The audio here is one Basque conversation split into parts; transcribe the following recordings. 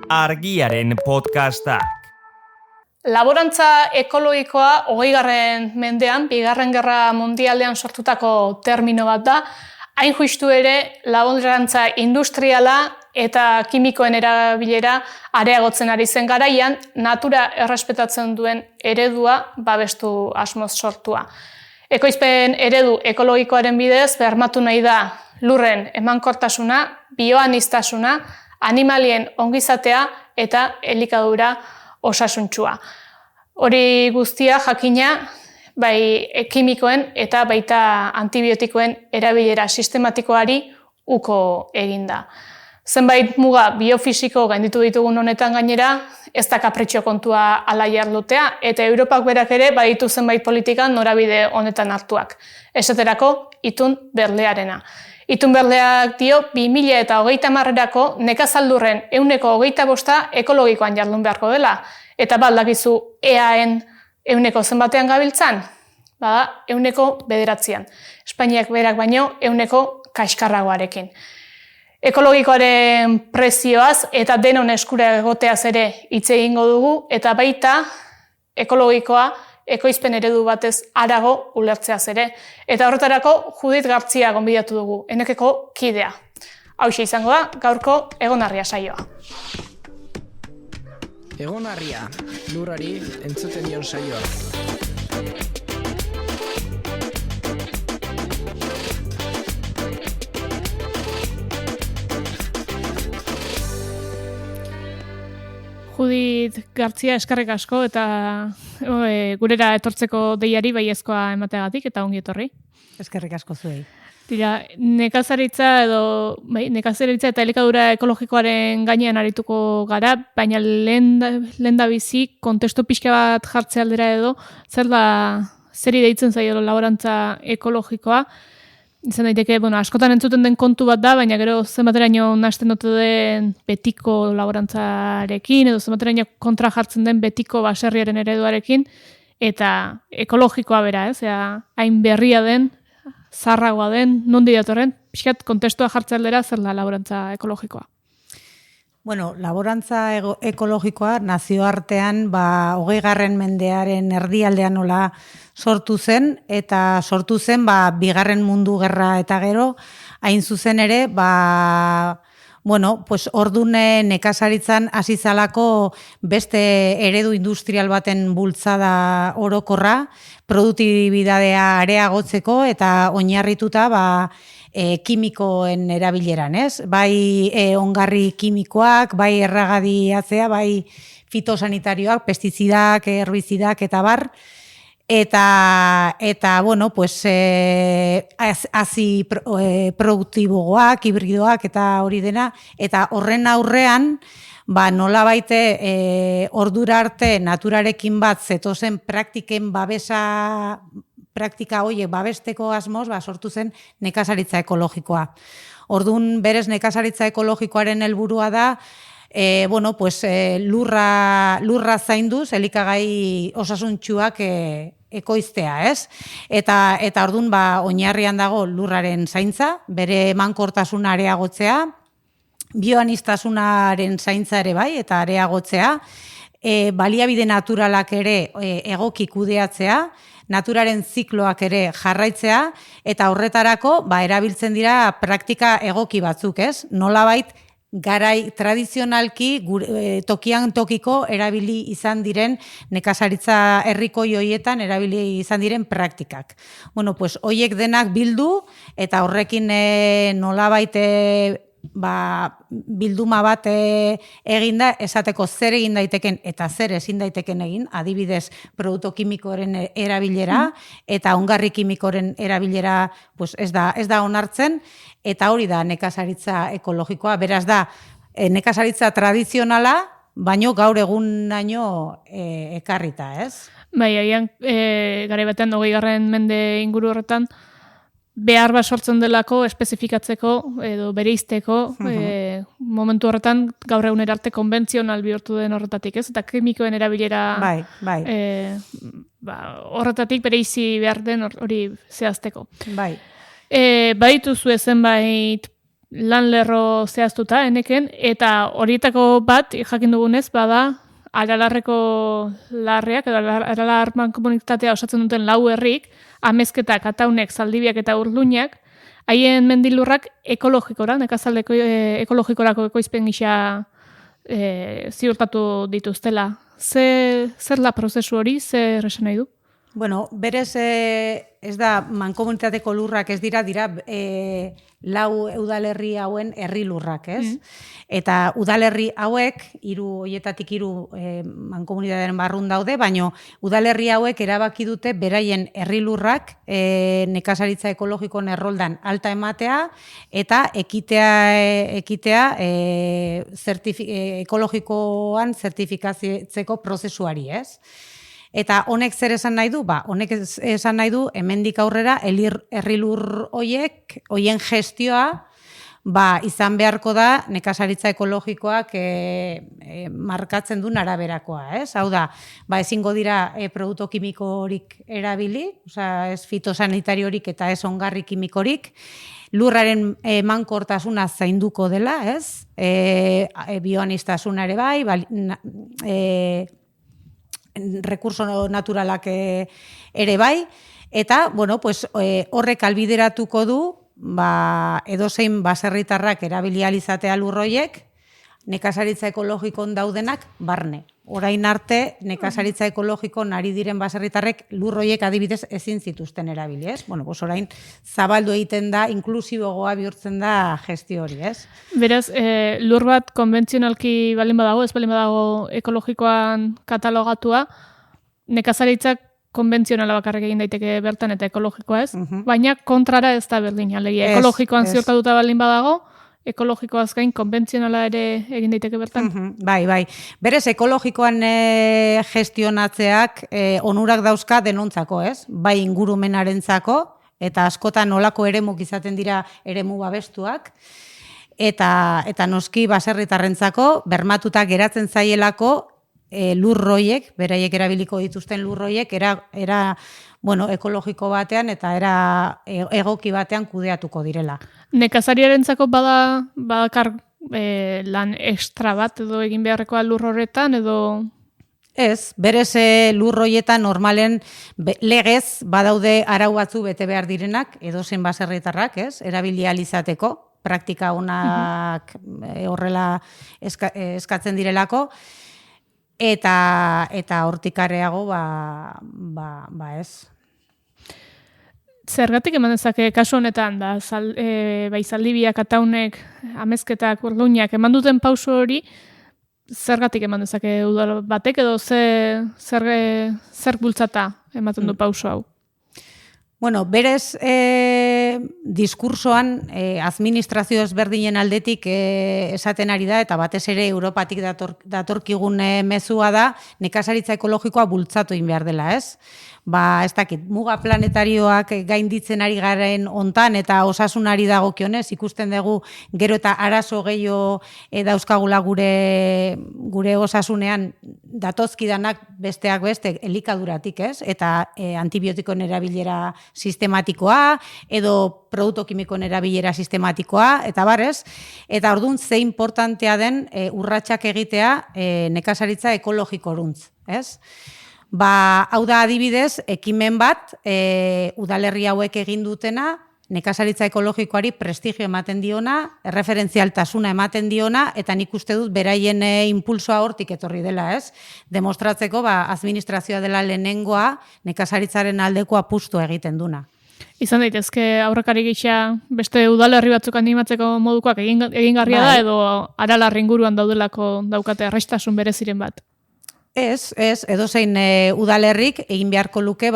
Argiaren podcastak. Laborantza ekologikoa 20. mendean, Bigarren Gerra Mundialean sortutako termino bat da, hain justu ere laborantza industriala eta kimikoen erabilera areagotzen ari zen garaian, natura errespetatzen duen eredua babestu asmoz sortua. Ekoizpen eredu ekologikoaren bidez bermatu nahi da lurren emankortasuna, bioaniztasuna, animalien ongizatea eta elikadura osasuntsua. Hori guztia jakina bai kimikoen eta baita antibiotikoen erabilera sistematikoari uko eginda. Zenbait muga biofisiko gainditu ditugun honetan gainera, ez da kapritxo kontua ala jardutea, eta Europak berak ere baditu zenbait politikan norabide honetan hartuak. Esaterako, itun berlearena. Itun berleak dio 2030erako nekazaldurren 25% ekologikoan jardun beharko dela. Eta baldakizu EAen 100 zenbatean gabiltzan? Bada, 9%. Espainiak berak baino 100 kaskarragoarekin. Ekologikoaren prezioaz eta denon eskura egoteaz ere hitz egingo dugu, eta baita ekologikoa ekoizpen eredu batez harago ulertzeaz ere. Eta horretarako Judit Gartzia gonbidatu dugu, Enekeko kidea. Hauxe izango da, gaurko Egonarria saioa. Egonarria, lurrari entzuten dion saioa. Judit Gartzia eskerrik asko eta gurera etortzeko deiari baiezkoa emateagatik eta ongi etorri. Eskerrik asko zuei. Dira, nekazaritza eta elikadura ekologikoaren gainean arituko gara, baina lehendabizi kontestu pixka bat jartze aldera edo, zeri deitzen zaio laborantza ekologikoa. Izan daiteke, askotan entzuten den kontu bat da, baina gero zenbateraino nahasten dute den betiko laborantzarekin, edo zenbateraino kontra jartzen den betiko baserriaren ereduarekin, eta ekologikoa bera, hain berria den, zarragoa den, nondi datorren, pixkat kontestua jartze aldera zer da laborantza ekologikoa. Laborantza ekologikoa nazioartean 20. mendearen erdialdean nola sortu zen, eta sortu zen Bigarren Mundu Gerra eta gero, hain zuzen ere, ordune nekazaritzan hasi zalako beste eredu industrial baten bultzada orokorra, produktibitatea areagotzeko eta oinarrituta kimikoen erabileran, ez? Bai ongarri kimikoak, bai erragadiatzea, bai fitosanitarioak, pestizidak, herbizidak eta bar. Eta hazi produktiboak, hibridoak eta hori dena, eta horren aurrean, nola baite ordura arte naturarekin bat zetozen praktiken praktika horiek babesteko asmoz, sortu zen nekazaritza ekologikoa. Orduan berez nekazaritza ekologikoaren helburua da, lurra zainduz, elikagai osasuntsuak ekoiztea, ez? Eta orduan oinarrian dago lurraren zaintza, bere emankortasuna areagotzea, bioanistasunaren zaintza ere bai, eta areagotzea, baliabide naturalak ere egoki kudeatzea, naturaren zikloak ere jarraitzea, eta horretarako erabiltzen dira praktika egoki batzuk, ez? Nolabait garai tradizionalki tokian tokiko erabili izan diren nekazaritza herrikoi horietan erabili izan diren praktikak. Horiek denak bildu eta horrekin nolabait bilduma bat eginda, esateko zer egin daiteken eta zer ezin daiteken egin, adibidez produktu kimikoren erabilera eta ongarri kimikoren erabilera ez da onartzen, eta hori da nekazaritza ekologikoa. Beraz da, nekazaritza tradizionala, baino gaur egunaino ekarrita, ez? Bai, agian, garai batean 20. mende inguru horretan, behar bat sortzen delako espezifikatzeko edo bereizteko momentu horretan gaur egunera arte konbentzional bihurtu den horretatik, ez? Eta kimikoen erabilera horretatik bereizi behar den hori zehazteko. Bai. Badituzu zenbait lan lerro zehaztuta, eneken, eta horietako bat, jakin dugunez, bada, Aralarreko larreak, edo Aralarman komunitatea osatzen duten 4 herrik, Amezketak, Ataunek, Zaldibiak eta Urduñak, haien mendilurrak ekologikora, nekazaldeko ekologikorako ekoizpen gisa ziurtatu dituztela. Zer da prozesu hori, zer esan nahi du? Bueno, berez ez da, mankomunitateko lurrak ez dira 4 udalerri hauen herri lurrak, ez? Eta udalerri hauek, 3 horietatik 3 mankomunitatearen barrun daude, baina udalerri hauek erabaki dute beraien herri lurrak nekazaritza ekologikoen erroldan alta ematea eta ekitea ekologikoan zertifikatzeko prozesuari, ez? Eta honek zer esan nahi du? Honek esan nahi du hemendik aurrera herrilur hoien gestioa izan beharko da nekazaritza ekologikoak markatzen duen araberakoa, ez? Hau da, ezingo dira produktu kimikorik erabili, ez fitosanitariorik eta ez ongarri kimikorik, lurraren emankortasuna zainduko dela, ez? Bioanistasuna ere bai, rekurso naturalak ere bai, eta horrek albideratuko du edozein baserritarrak erabili ahal izatea lurroiek nekazaritza ekologikon daudenak barne. Orain arte nekazaritza ekologikon ari diren baserritarrek lurroiek adibidez ezin zituzten erabili, ez? Orain zabaldu egiten da, inklusiboagoa bihurtzen da gestio hori, ez? Beraz, lur bat konbentzionalki balin badago, ez balin badago ekologikoan katalogatua, nekazaritzak konbentzionala bakarrik egin daiteke bertan eta ekologikoa ez, baina kontrara ez da berdin, alegia. Ekologikoan ziurtatuta balin badago, ekologikoaz gain konbentzionala ere egin daiteke bertan. Bai. Berez ekologikoan gestionatzeak onurak dauzka denontzako, ez? Bai ingurumenarentzako eta askotan olako eremuk izaten dira eremu babestuak. Eta noski baserritarrentzako bermatuta geratzen zaielako lurroiek, beraiek erabiliko dituzten lurroiek, ekologiko batean eta egoki batean kudeatuko direla. Nekazariarentzako badakar lan extra bat edo egin beharrekoa lur horretan edo... Ez, berez lurroietan normalen legez badaude arau batzu bete behar direnak, edozein baserritarrak, ez, erabili ahal izateko, praktika honak horrela eskatzen direlako, eta hortikareago ez. Zergatik eman dezake kasu honetan da, bai Zaldibiak, Ataunek, Amezketak, Urduñak eman duten pauso hori, zergatik eman dezake udal batek edo zer bultzata ematen du pauso hau? Bueno, berez diskursoan administrazio ezberdinen aldetik esaten ari da, eta batez ere Europatik datorkigun mezua da, nekazaritza ekologikoa bultzatu egin behar dela, ez? Ez dakit, muga planetarioak gainditzen ari garen hontan eta osasunari dagokionez, ikusten dugu gero eta arazo gehiago dauzkagula gure osasunean datozkidanak besteak beste elikaduratik, ez? Eta antibiotikoen erabilera sistematikoa, edo produktu kimikoen erabilera sistematikoa, eta barrez, eta orduan ze importantea den urratsak egitea nekazaritza ekologikoruntz, ez? Hau da adibidez, ekimen bat, udalerri hauek egin dutena, nekazaritza ekologikoari prestigio ematen diona, erreferentzialtasuna ematen diona, eta nik uste dut beraien impulsoa hortik etorri dela, ez? Demostratzeko, administrazioa dela lehenengoa, nekazaritzaren aldeko apustu egiten duna. Izan daitezke aurrekari gisa beste udalerri batzuk animatzeko modukoak egingarria da, edo Aralar inguruan daukate arrestasun bereziren bat? Ez, edozein udalerrik egin beharko luke,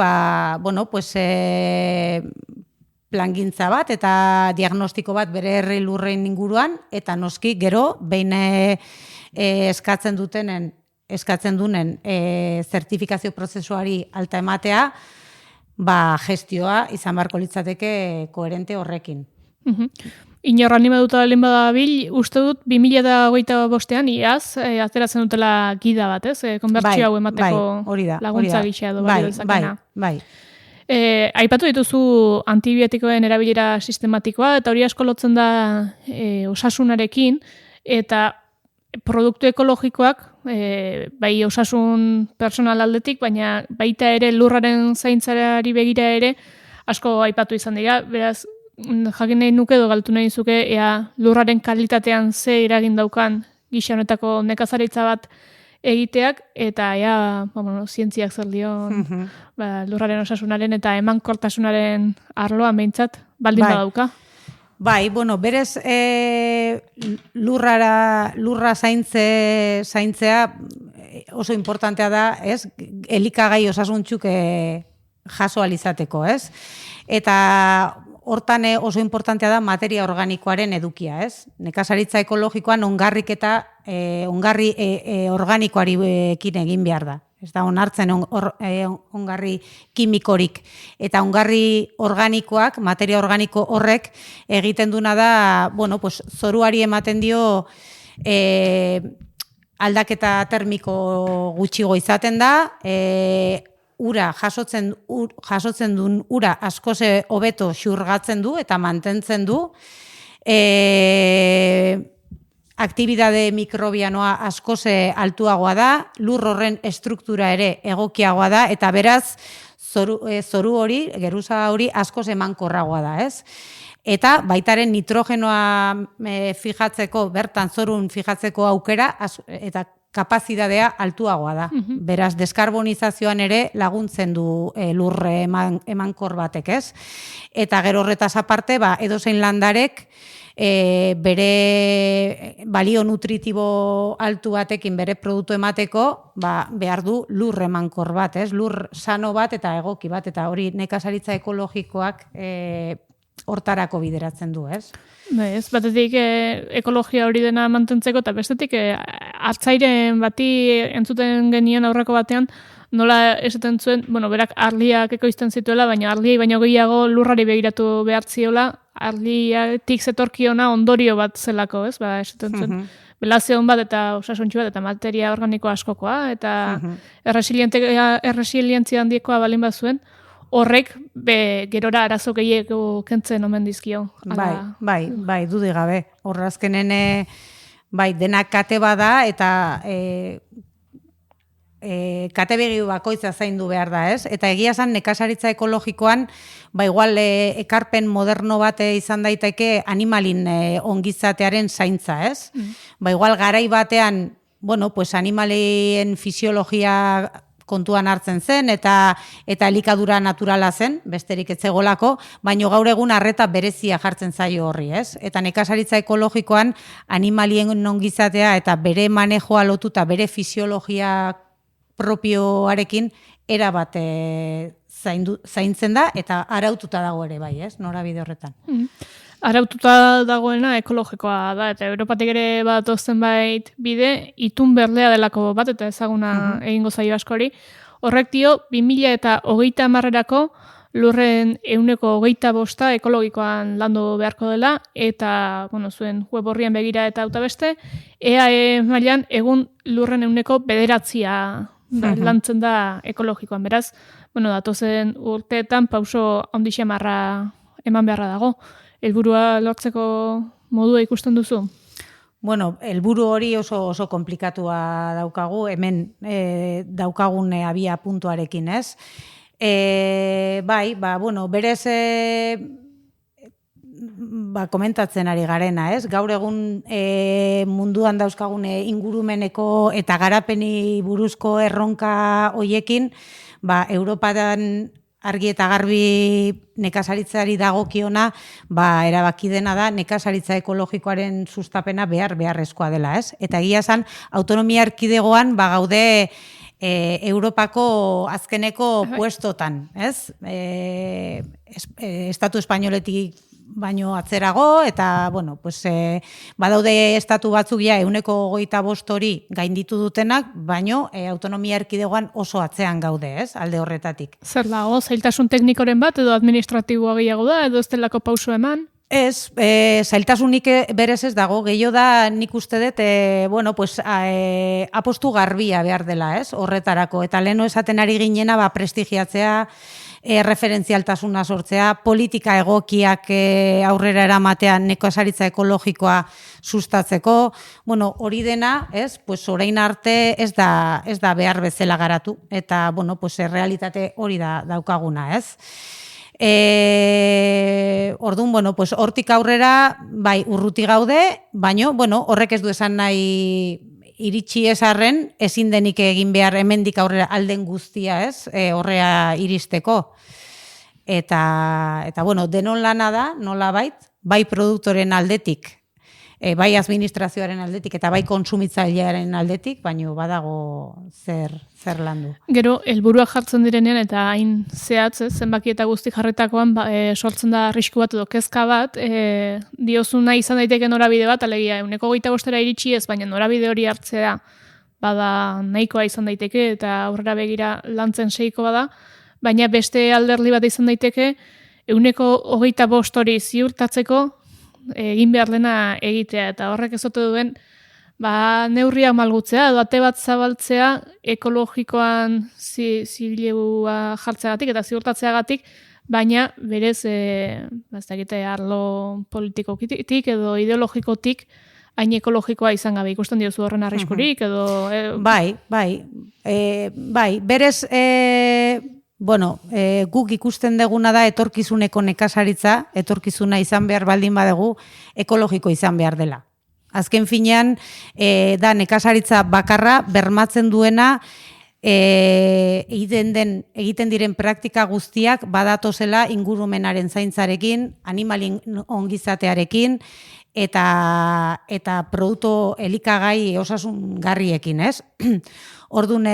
plangintza bat eta diagnostiko bat bere herri lurrein inguruan, eta noski gero behin eskatzen dunen zertifikazio prozesuari alta ematea, gestioa izan beharko litzateke koherente horrekin. Inor animatuta lehen badabil, uste dut 2025an iaz, ateratzen dutela gida bat, ez? Konbertsio hau emateko laguntza gisa edo balio dezakena. Bai. Aipatu dituzu antibiotikoen erabilera sistematikoa, eta hori asko lotzen da osasunarekin, eta produktu ekologikoak, bai osasun personal aldetik, baina baita ere lurraren zaintzari begira ere asko aipatu izan dira. Beraz, jakin nahi nuke edo galtu nahi zuke, ea lurraren kalitatean ze eragin daukan gisa honetako nekazaritza bat egiteak, eta ea zientziak zer dion lurraren osasunaren eta emankortasunaren arloa behintzat baldin badauka. Bai, berez lurra zaintzea oso importantea da, ez? Elikagai osasuntxuk jaso alizateko, ez? Eta hortan oso importantea da materia organikoaren edukia, ez? Nekazaritza ekologikoan ongarri organikoarekin egin behar da. Ez da onartzen ongarri kimikorik. Eta ongarri organikoak, materia organiko horrek egiten duna da, zoruari ematen dio aldaketa termiko gutxigo izaten da, ura jasotzen duen ura askoze hobeto xurgatzen du eta mantentzen du, aktibidade mikrobianoa askoze altuagoa da, lur horren estruktura ere egokiagoa da, eta beraz zoru hori, geruza hori askoze emankorragoa da, ez? Eta baitaren nitrogenoa fijatzeko, bertan zorun fijatzeko aukera, eta kapazitatea altuagoa da. Beraz, deskarbonizazioan ere laguntzen du lurre emankor batek, ez? Eta gero horretaz aparte, edozein landarek bere balio nutritibo altu batekin bere produktu emateko, behar du lur emankor bat, ez? Lur sano bat eta egoki bat, eta hori nekazaritza ekologikoak hortarako bideratzen du, ez? Ez, batetik ekologia hori dena mantentzeko, eta bestetik hartzairen bati entzuten genien aurreko batean, nola esaten zuen, berak arliak ekoizten zituela, baina arliai baino gehiago lurrari begiratu behar ziola, arliatik zetorkiona ondorio bat zelako, ez? Esaten zuen, belazio bat eta osasuntxu bat eta materia organiko askokoa, eta erresilientzia handiekoa balin bat zuen, horrek gerora arazo gehiago kentzen omen dizkio. Bai, dudik gabe. Horrazkenen, denak kate bada eta kate begi bakoitza zaindu behar da, ez? Eta egia esan nekazaritza ekologikoan, igual ekarpen moderno bat izan daiteke animalin ongizatearen zaintza, ez? Igual garai batean, animalien fisiologia kontuan hartzen zen eta elikadura naturala zen, besterik ez zegolako, baina gaur egun arreta berezia jartzen zaio horri, ez? Eta nekazaritza ekologikoan animalien ongizatea eta bere manejoa lotuta bere fisiologia propioarekin erabat zaintzen da eta araututa dago ere bai, ez? Norabide horretan. Araututa dagoena ekologikoa da, eta Europatik ere bat zenbait bide, itun berdea delako bat, eta ezaguna egingo zaio askori. Horrek dio, 2030erako lurren 25% ekologikoan landu beharko dela, eta, zuen web horrian begira eta auta beste, EAE mailan egun lurren 9% lantzen da ekologikoan. Beraz, datozen urteetan pauso handi xamarra eman beharra dago. Helburua lortzeko modua ikusten duzu? Helburu hori oso komplikatua daukagu, hemen daukagun abia puntuarekin, ez? Berez komentatzen ari garena, ez? Gaur egun munduan dauzkagun ingurumeneko eta garapeni buruzko erronka hoiekin, Europan argi eta garbi nekazaritzari dagokiona, erabaki dena da nekazaritza ekologikoaren sustapena beharrezkoa dela, ez? Eta egia esan, autonomia erkidegoan gaude Europako azkeneko puestotan, ez? Estatu espainoletik baino atzerago, eta, badaude estatu batzuk 125 hori gainditu dutenak, baino autonomia erkidegoan oso atzean gaude, ez? Alde horretatik. Zer dago, zailtasun teknikoren bat, edo administratiboa gehiago da, edo ez delako pauso eman? Ez, zailtasunik berez ez dago, gehiago da nik uste dut, apostu garbia behar dela, ez? Horretarako, eta leheno esaten ari ginena, prestigiatzea, referentzialtasuna sortzea, politika egokiak aurrera eramatea nekazaritza ekologikoa sustatzeko, bueno, hori dena, ez, pues orain arte ez da behar bezala garatu, eta, bueno, pues realitate hori daukaguna, ez? Orduan, bueno, pues hortik aurrera, bai, urruti gaude, baino, bueno, horrek ez du esan nahi iritsi esarren, ezin denik egin behar hemendik aurrera alden guztia, ez, horrea iristeko. Eta, bueno, denon lana da, nolabait, bai produktoren aldetik, bai administrazioaren aldetik eta bai kontsumitzailearen aldetik, baino badago zer landu. Gero, helburuak jartzen direnean eta hain zehatz, zenbaki eta guzti jarretakoan sortzen da arrisku bat edo kezka bat, diozuna izan daiteke norabide bat, alegia 25% iritsi ez, baina norabide hori hartzea bada nahikoa izan daiteke eta aurrera begira lantzen seiko bada, baina beste alderdi bat izan daiteke 25% hori ziurtatzeko egin behar dena egitea, eta horrek ez ote duen neurriak malgutzea, edo ate bat zabaltzea ekologikoan zilegua jartzeagatik eta ziurtatzeagatik, baina berez arlo politikotik edo ideologikotik hain ekologikoa izan gabe, ikusten diozu horren arriskurik, edo... Bai, berez... Bueno, guk ikusten deguna da etorkizuneko nekazaritza, etorkizuna izan behar baldin badegu, ekologiko izan behar dela. Azken finean, da nekazaritza bakarra bermatzen duena egiten diren praktika guztiak badatozela ingurumenaren zaintzarekin, animalien ongizatearekin, eta produktu elikagai osasungarriekin, ez? Orduan,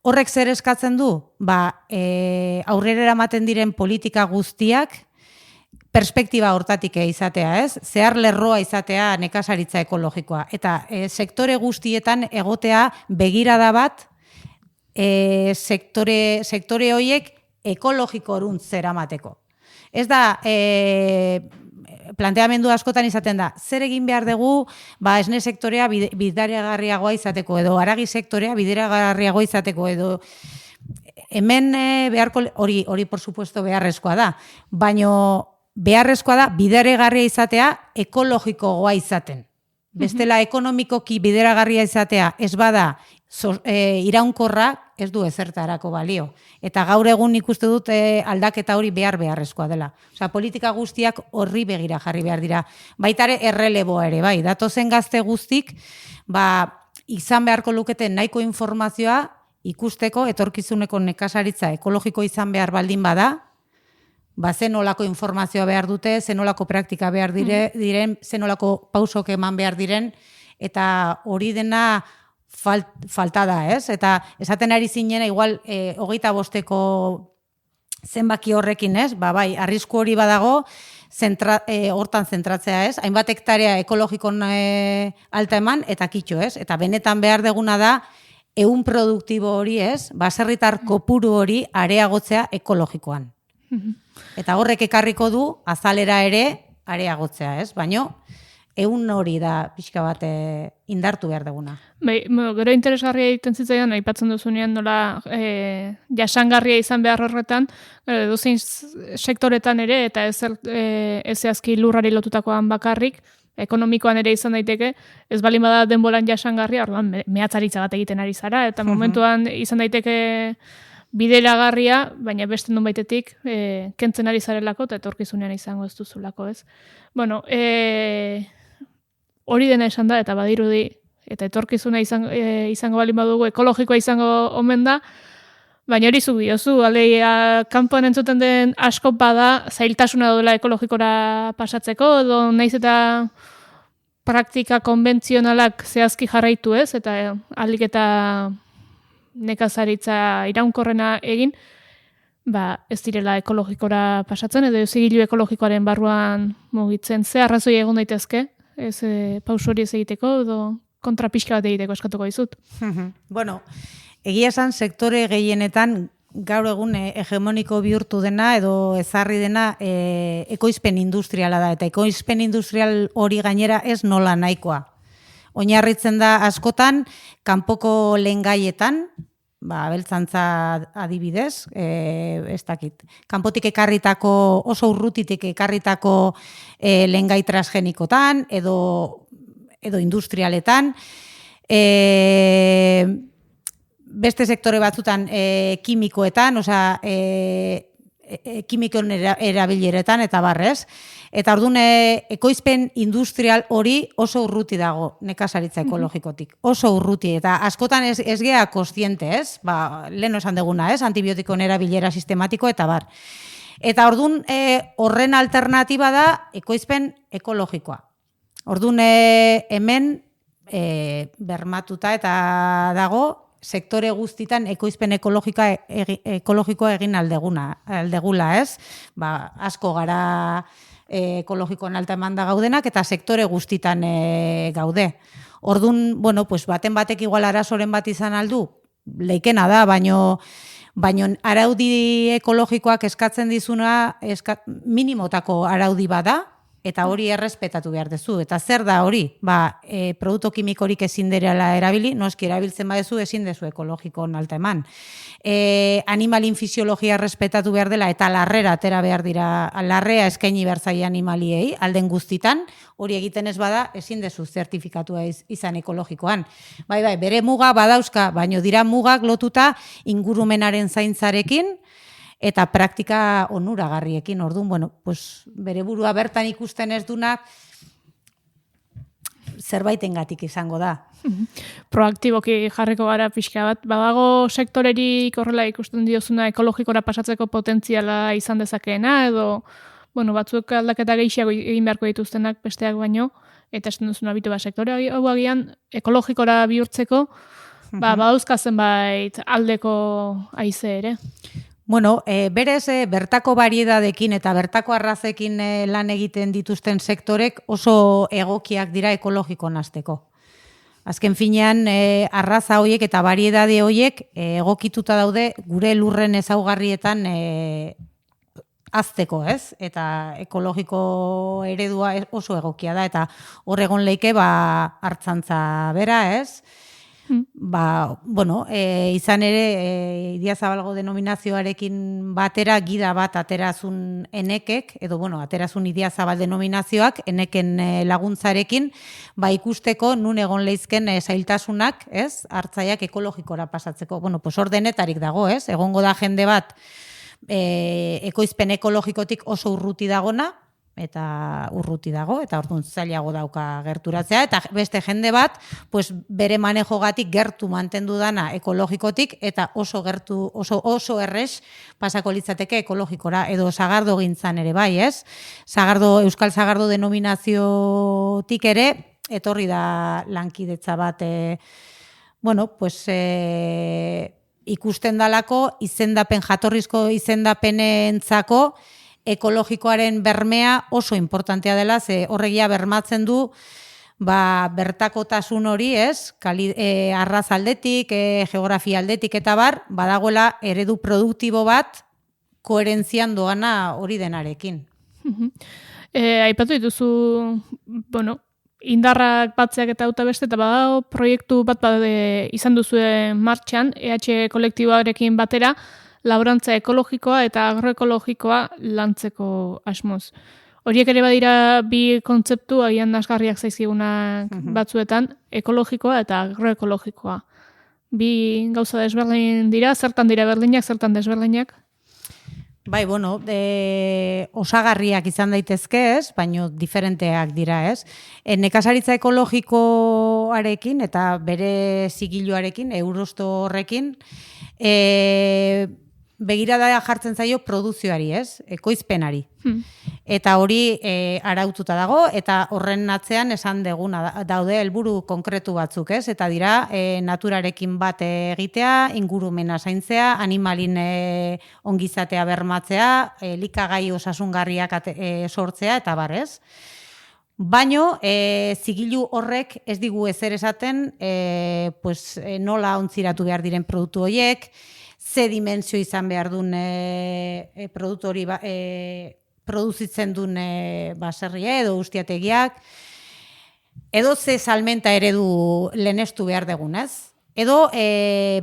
horrek zer eskatzen du? Aurrera eramaten diren politika guztiak perspektiba hortatik izatea, ez? Zehar lerroa izatea nekazaritza ekologikoa. Eta sektore guztietan egotea begirada bat sektore horiek ekologiko horuntz zeramateko. Ez da... planteamendu askotan izaten da, zer egin behar dugu, esne sektorea bideragarriagoa izateko, edo haragi sektorea bideragarriagoa izateko, edo hemen beharko, hori por supuesto beharrezkoa da, baino beharrezkoa da bideragarria izatea ekologikoa izaten. Bestela ekonomikoki bideragarria izatea ez bada iraunkorra, ez du ezertarako balio. Eta gaur egun ikuste dut aldaketa hori beharrezkoa dela. Osea, politika guztiak horri begira jarri behar dira. Baitare erreleboa ere, bai. Datozen gazte guztik, izan beharko luketen nahiko informazioa ikusteko etorkizuneko nekazaritza ekologiko izan behar baldin bada, zenolako informazioa behar dute, zenolako praktika behar diren, zenolako pausok eman behar diren, eta hori dena falta da, ez? Eta esaten ari zinen, igual, 25ko zenbaki horrekin, ez? Bai, arrisku hori badago, hortan zentratzea, ez? Hainbat hektarea ekologikon alta eman, eta kitxo, ez? Eta benetan behar deguna da, ehun produktibo hori, ez? Baserritar kopuru hori areagotzea ekologikoan. Eta horrek ekarriko du, azalera ere areagotzea, ez? Baino, ehun hori da pixka bat indartu behar duguna. Gero interesgarria egiten zitzaidan, aipatzen duzunean nola jasangarria izan behar horretan, dozein sektoretan ere, eta ez zehazki lurrari lotutakoan bakarrik, ekonomikoan ere izan daiteke, ez balin bada denboran jasangarria, orduan mehatzaritza bat egiten ari zara, eta momentuan izan daiteke bideragarria, baina beste nun baitetik kentzen ari zarelako, eta etorkizunean izango ez duzulako, ez? Bueno, hori dena esan da, eta badirudi, eta etorkizuna izango balin badugu, ekologikoa izango omen da, baina hori zuk diozu, aleia, kanpoan entzuten den asko bada, zailtasuna dela ekologikora pasatzeko, edo naiz eta praktika konbentzionalak zehazki jarraitu ez, eta alik eta nekazaritza iraunkorrena egin, ez direla ekologikora pasatzen, edo zigilu ekologikoaren barruan mugitzen. Ze arrazoi egon daitezke, ez pauso hori ez egiteko, edo kontrapixka bat egiteko eskatuko dizut. Bueno, egia esan sektore gehienetan gaur egun hegemoniko bihurtu dena edo ezarri dena ekoizpen industriala da, eta ekoizpen industrial hori gainera ez nola nahikoa. Oinarritzen da askotan, kanpoko lehengaietan, abeltzantza adibidez, ez dakit, kanpotik ekarritako, oso urrutitik ekarritako lehengai transgenikotan, edo industrialetan, beste sektore batzutan kimikoetan, osea, kimikoen erabileretan eta barrez. Eta orduan ekoizpen industrial hori oso urruti dago nekazaritza ekologikotik. Oso urruti. Eta askotan ez gea kontziente, ez? Lehen esan deguna, ez? Antibiotikoen erabilera sistematiko eta bar. Eta orduan horren alternatiba da ekoizpen ekologikoa. Orduan hemen bermatuta eta dago sektore guztitan ekoizpen ekologikoa egin aldegula, ez? Asko gara ekologikoan alta emanda gaudenak eta sektore guztitan gaude. Orduan, baten batek igual arazoren bat izan aldu, leikena da, baino araudi ekologikoak eskatzen dizuna minimotako araudi bada, eta hori errespetatu behar dezu. Eta zer da hori? Produktu kimikorik ezin derela erabili, noski erabiltzen badezu ezin dezu ekologikoan alta eman. Animalin fisiologia errespetatu behar dela eta larrera atera behar dira, larrea eskaini behar zaie animaliei, alden guztitan, hori egiten ez bada ezin dezu zertifikatua izan ekologikoan. Bere muga badauzka, baino dira mugak lotuta ingurumenaren zaintzarekin, eta praktika onuragarriekin. Orduan, bere burua bertan ikusten ez duna zerbaitengatik izango da. Proaktiboki jarriko gara pixka bat. Badago sektorerik horrela ikusten diozuna ekologikora pasatzeko potentziala izan dezakeena, edo batzuk aldaketa gehiago egin beharko dituztenak besteak baino, eta esan duzuna bitu sektore hau agian ekologikora bihurtzeko, badauzka zenbait aldeko haize ere. Berez, bertako bariedadekin eta bertako arrazekin lan egiten dituzten sektorek oso egokiak dira ekologiko nazteko. Azken finean, arraza horiek eta bariedade horiek egokituta daude gure lurren ezaugarrietan azteko, ez? Eta ekologiko eredua oso egokia da, eta hor egon leike hartzantza bera, ez? Izan ere, Idiazabalgo denominazioarekin batera gida bat aterazun enekek, edo aterazun Idiazabal denominazioak eneken laguntzarekin, ikusteko nun egon leizken zailtasunak, ez? Hartzaiak ekologikora pasatzeko. Hor denetarik dago, ez? Egongo da jende bat ekoizpen ekologikotik oso urruti dagona, eta urruti dago, eta orduan zailago dauka gerturatzea, eta beste jende bat, bere manejogatik gertu mantendu dana ekologikotik, eta oso errez pasako litzateke ekologikora, edo sagardo gintzan ere bai, ez? Euskal Sagardo denominaziotik ere, etorri da lankidetza bat, ikusten dalako, jatorrizko izendapenentzako, ekologikoaren bermea oso importantea dela, ze horregia bermatzen du bertakotasun hori, ez? Arraz aldetik, geografia aldetik eta bar, badagoela eredu produktibo bat koherentzian doana hori denarekin. Aipatu dituzu, indarrak batzeak eta auta beste, eta badago proiektu bat izan duzue martxan, EH kolektiboarekin batera, laborantza ekologikoa eta agroekologikoa lantzeko asmoz. Horiek ere badira bi kontzeptu agian nasgarriak zaizkigunak batzuetan, ekologikoa eta agroekologikoa. Bi gauza desberdin dira, zertan dira berdinak, zertan desberdinak? Osagarriak izan daitezke, ez, baino diferenteak dira, ez. Nekazaritza ekologikoarekin eta bere zigiluarekin, Eurosto horrekin, begirada jartzen zaio produzioari, ez? Ekoizpenari. Eta hori araututa dago, eta horren atzean esan deguna daude helburu konkretu batzuk, ez? Eta dira, naturarekin bat egitea, ingurumena zaintzea, animalin ongizatea bermatzea, elikagai osasungarriak sortzea, eta bar, ez? Baino, zigilu horrek ez digu ezer esaten, nola ontziratu behar diren produktu horiek, ze dimensio izan behar duen produktu hori produzitzen duen baserria edo ustiategiak, edo ze salmenta eredu lehenestu behar dugun, ez? Edo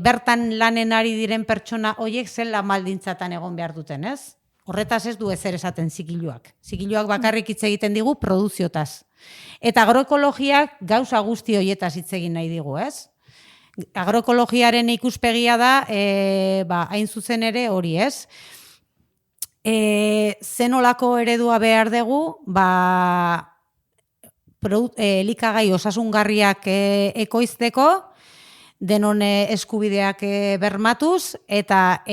bertan lanen ari diren pertsona horiek zela maldintzatan egon behar duten, ez? Horretaz ez du ezer esaten zigiluak. Zigiluak bakarrik hitz egiten digu produziotaz. Eta agroekologiak gauza guzti horietaz hitz egin nahi digu, ez? Agroekologiaren ikuspegia da, hain zuzen ere hori, ez? Zenolako eredua behar dugu, elikagai osasungarriak ekoizteko, denon eskubideak bermatuz, eta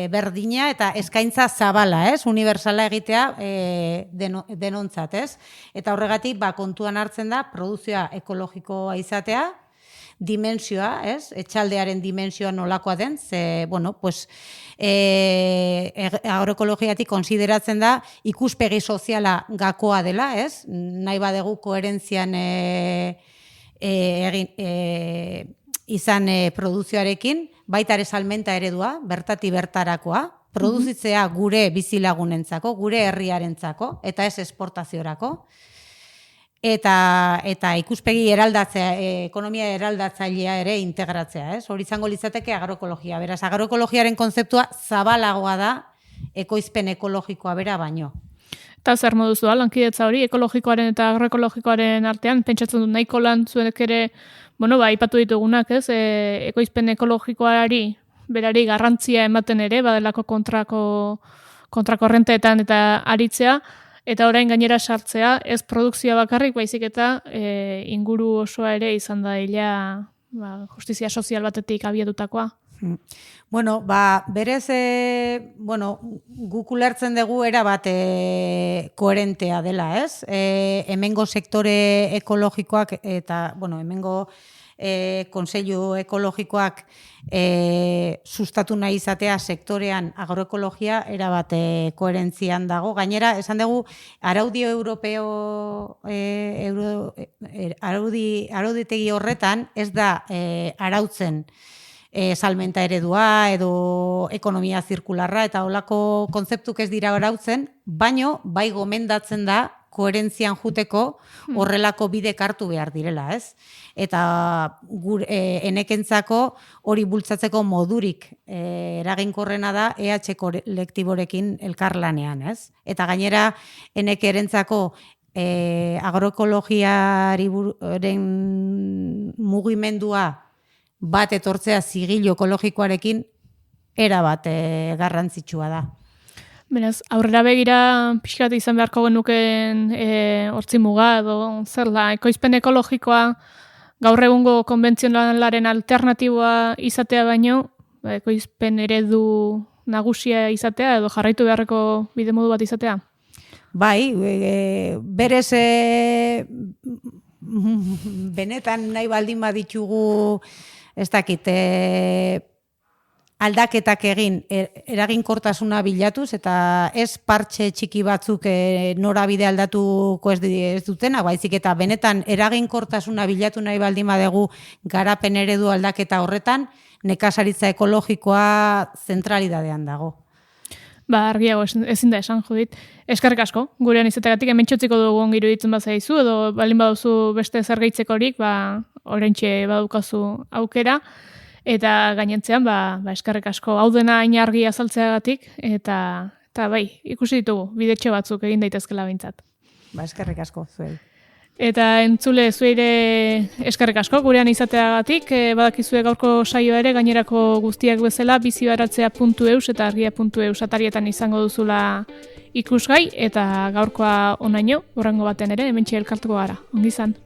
berdina eta eskaintza zabala, ez? Unibertsala egitea denontzat, ez? Eta horregatik kontuan hartzen da produzioa ekologikoa izatea, dimensioa, ez? Etxaldearen dimensioa nolakoa den, ze, agroekologiatik konsideratzen da ikuspegi soziala gakoa dela, ez? Nahi badegu koherentzian izan produzioarekin, baita ere salmenta eredua, bertati bertarakoa, produzitzea gure bizilagunentzako, gure herriarentzako, eta ez esportaziorako. Eta ikuspegi ekonomia eraldatzailea ere integratzea, ez? Hori izango litzateke agroekologia. Beraz, agroekologiaren kontzeptua zabalagoa da ekoizpen ekologikoa bera baino. Eta zer moduz doa, lankidetza hori, ekologikoaren eta agroekologikoaren artean, pentsatzen dut nahiko lan zuenek ere, ipatu ditugunak, ez? Ekoizpen ekologikoari berari garrantzia ematen ere, badelako kontrako renteetan eta aritzea, eta orain gainera sartzea, ez produkzioa bakarrik, baizik eta inguru osoa ere izan da justizia sozial batetik abiatutakoa. Berez, guk ulertzen dugu erabat koherentea dela, ez? Hemengo sektore ekologikoak eta, hemengo Kontseilu Ekologikoak sustatu nahi izatea sektorean agroekologia erabat koherentzian dago. Gainera, esan dugu, araudi europeo, arauditegi horretan ez da arautzen salmenta eredua edo ekonomia zirkularra eta holako kontzeptuk ez dira arautzen, baino bai gomendatzen da koherentzian juteko horrelako bidek hartu behar direla, ez? Eta enekentzako hori bultzatzeko modurik eraginkorrena da EH kolektiborekin elkarlanean, ez? Eta gainera enekerentzako agroekologiaren mugimendua bat etortzea zigilu ekologikoarekin erabat garrantzitsua da. Beraz, aurrera begira pixkat izan beharko genuken hortzi muga edo zerla, ekoizpen ekologikoa gaur egungo konbentzionalaren alternatiboa izatea baino, ekoizpen eredu nagusia izatea edo jarraitu beharreko bide modu bat izatea? Bai, berez benetan nahi baldin baditugu ez dakit aldaketak egin eraginkortasuna bilatuz eta ez partxe txiki batzuk norabide aldatuko ez dutena, baizik eta benetan eraginkortasuna bilatu nahi baldin badugu garapen eredu aldaketa horretan, nekazaritza ekologikoa zentralidadean dago. Argiago ezin da esan, Judit. Eskerrik asko, gurean izategatik hemen txotziko dugu ongi iruditzen bazaizu, edo baldin baduzu beste zer gehitzekorik, oraintxe badukazu aukera. Eta gainentzean, eskerrik asko hau dena hain argi azaltzeagatik, eta bai, ikusi ditugu, bidetxo batzuk egin daitezkela behintzat. Eskerrik asko, zuei. Eta entzule zueire eskerrik asko, gurean izateagatik, badakizue gaurko saioa ere, gainerako guztiak bezala, bizibaratzea.eus eta argia.eus atarietan izango duzula ikusgai, eta gaurkoa onaino, horrengo baten ere, hementxe elkartuko gara. Ongi izan.